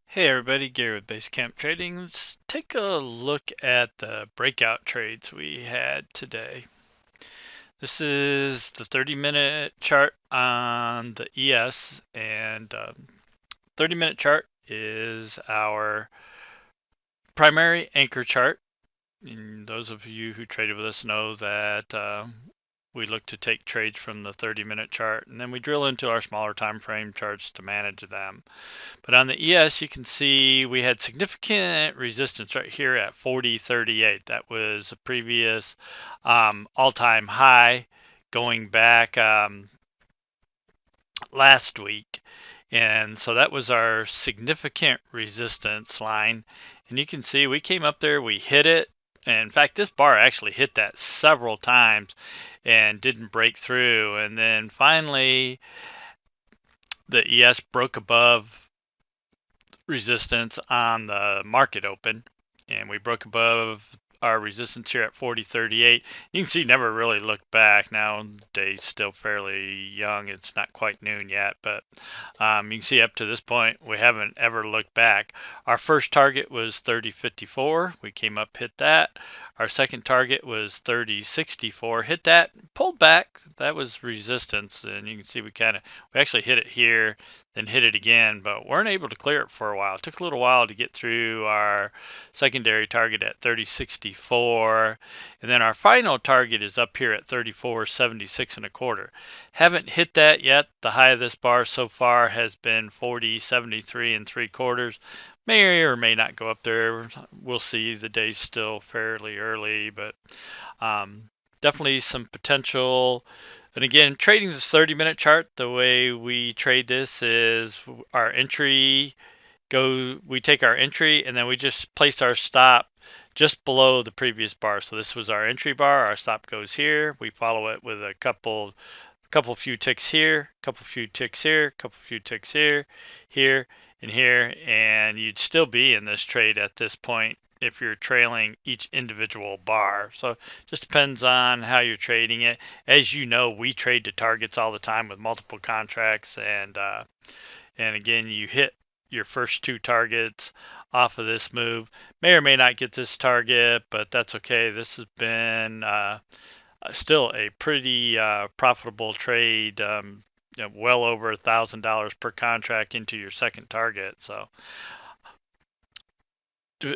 Hey everybody, Gary with Basecamp Trading. Let's take a look at the breakout trades we had today. This is the 30-minute chart on the ES, and 30-minute chart is our primary anchor chart. And those of you who traded with us know that we look to take trades from the 30-minute chart, and then we drill into our smaller time frame charts to manage them. But on the ES, you can see we had significant resistance right here at 40.38. That was a previous all-time high going back last week. And so that was our significant resistance line. And you can see we came up there, we hit it. And in fact, this bar actually hit that several times and didn't break through. And then finally, the ES broke above resistance on the market open, and we broke above our resistance here at 40.38. You can see never really looked back. Now the day's still fairly young, it's not quite noon yet, but you can see up to this point we haven't ever looked back. Our first target was 30.54. We came up, hit that. Our second target was 30.64, hit that, pulled back. That was resistance, and you can see we actually hit it here, then hit it again, but weren't able to clear it for a while. It took a little while to get through our secondary target at 30.64, and then our final target is up here at 34.76 and a quarter. Haven't hit that yet. The high of this bar so far has been 40.73 and 3/4. May or may not go up there. We'll see. The day's still fairly early, but definitely some potential. And again, trading the 30-minute chart, the way we trade this is our entry we take our entry and then we just place our stop just below the previous bar. So this was our entry bar, our stop goes here. We follow it with a couple few ticks here, couple few ticks here, couple few ticks here, here, and here, and you'd still be in this trade at this point if you're trailing each individual bar. So it just depends on how you're trading it. As you know, we trade to targets all the time with multiple contracts, and again, you hit your first two targets off of this move. May or may not get this target, but that's okay. This has been still a pretty profitable trade, well over $1,000 per contract into your second target. So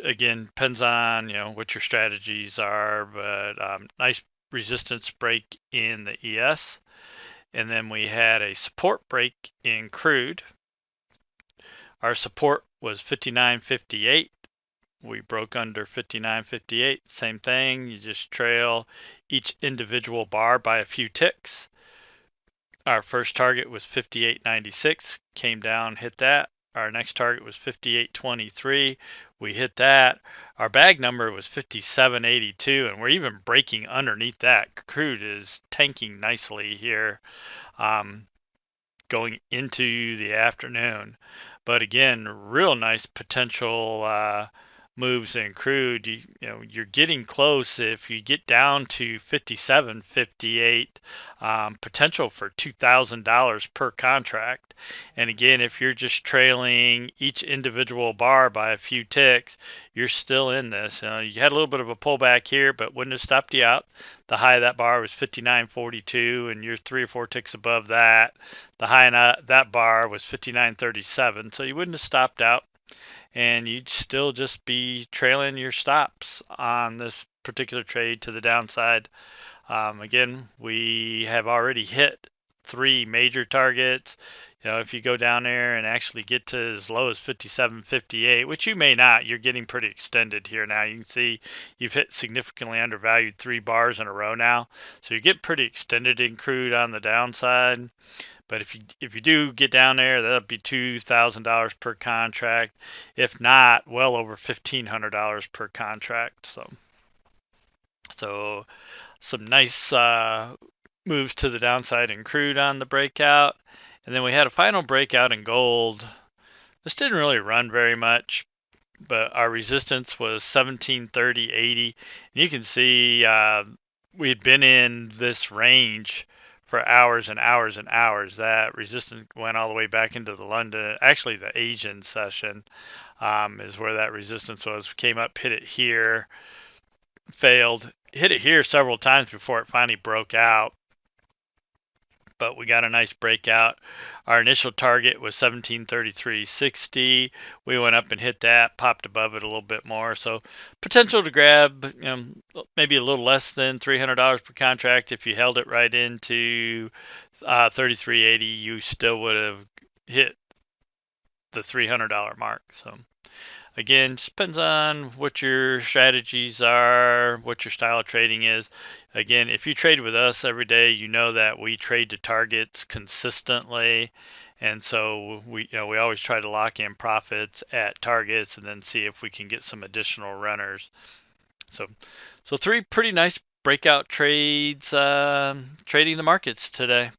again, depends on what your strategies are, but nice resistance break in the ES, and then we had a support break in crude. Our support was 59.58. We broke under 59.58. Same thing, you just trail each individual bar by a few ticks. Our first target was 58.96, came down, hit that. Our next target was 58.23. We hit that. Our bag number was 57.82, and we're even breaking underneath that. Crude is tanking nicely here going into the afternoon. But again, real nice potential moves in crude. You're getting close. If you get down to 57.58, potential for $2,000 per contract. And again, if you're just trailing each individual bar by a few ticks, you're still in this. You had a little bit of a pullback here, but wouldn't have stopped you out. The high of that bar was 59.42, and you're 3 or 4 ticks above that. The high in that bar was 59.37, so you wouldn't have stopped out, and you'd still just be trailing your stops on this particular trade to the downside. Again, we have already hit 3 major targets. If you go down there and actually get to as low as 57.58, which you may not, you're getting pretty extended here now. You can see you've hit significantly undervalued 3 bars in a row now. So you get pretty extended in crude on the downside. But if you do get down there, that'll be $2,000 per contract. If not, well over $1,500 per contract. So some nice moves to the downside in crude on the breakout. And then we had a final breakout in gold. This didn't really run very much, but our resistance was 1730.80. And you can see we had been in this range for hours and hours and hours. That resistance went all the way back into the London, actually the Asian session, is where that resistance was. Came up, hit it here, failed, hit it here several times before it finally broke out. But we got a nice breakout. Our initial target was 1733.60. We went up and hit that, popped above it a little bit more. So potential to grab, maybe a little less than $300 per contract. If you held it right into 33.80, you still would have hit the $300 mark. So again, just depends on what your strategies are, what your style of trading is. Again, if you trade with us every day, you know that we trade to targets consistently. And so we always try to lock in profits at targets and then see if we can get some additional runners. So three pretty nice breakout trades trading the markets today.